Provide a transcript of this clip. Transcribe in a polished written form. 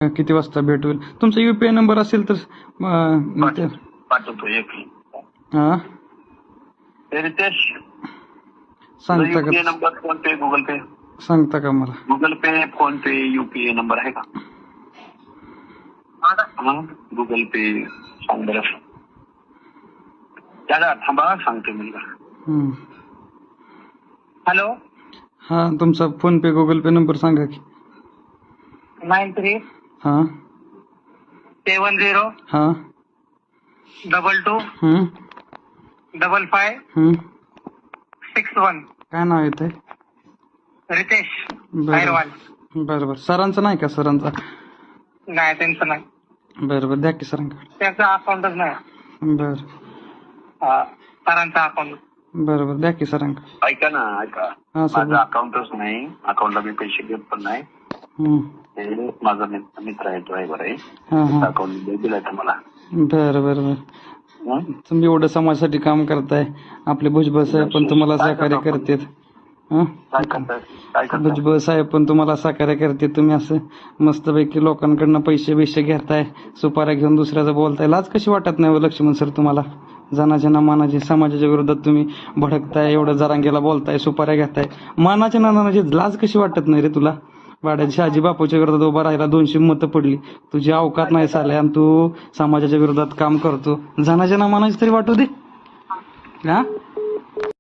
किती वाजता भेट होईल? तुमचा युपीआय नंबर असेल तर पाठवतो एक. हा रितेश, सांगता युपीआय का? नंबर, फोन पे, गुगल पे? सांगता का मला? गुगल पे, फोन पे, युपीआय नंबर आहे का? गुगल पे सांग बरं. दादा थांबा, सांगतो मुलगा. हॅलो, हा तुमचा फोन पे गुगल पे नंबर सांगा की. 93 हा 70 हा 22 हम्म 55 61. काय नाव येत आहे? रितेश बरं हैरवाल. बरं. सरांचं नाही का? सरांचा नाही, त्यांचं नाही. बरं द्या की सरांकडे. त्यांचं अकाउंटच नाही. बरं सरांचा अकाउंट. बरं द्या की सरांकडे. ऐका ना, ऐका. हा सर. माझं अकाउंटच नाही, अकाउंटला मी पैसे घेत पण नाही. हे माझा मित्र आहे, ड्रायव्हर आहे. अकाउंट दिलाय तुम्हाला. बरं तुम्ही एवढं समाजासाठी काम करताय. आपले भुजबळ साहेब पण तुम्हाला सहकार्य करतात. भुजबळ साहेब पण तुम्हाला सहकार्य करते. तुम्ही असं मस्तपैकी लोकांकडनं पैसे घेताय, सुपाऱ्या घेऊन दुसऱ्याचं बोलताय. लाज कशी वाटत नाही हो लक्ष्मण सर तुम्हाला? जनाच्या ना मानाची समाजाच्या विरोधात तुम्ही भडकताय, एवढं जरांगेला बोलताय, सुपाऱ्या घेताय. मानाच्या ना नानाची लाज कशी वाटत नाही रे तुला? वाड्याच्या शहाजी बापूच्या विरोधात उभा राहिला, 200 मतं पडली. तुझी अवकात नाही चालल्या आणि तू समाजाच्या विरोधात काम करतो. जनाच्या ना मानाची तरी वाटू दे. हा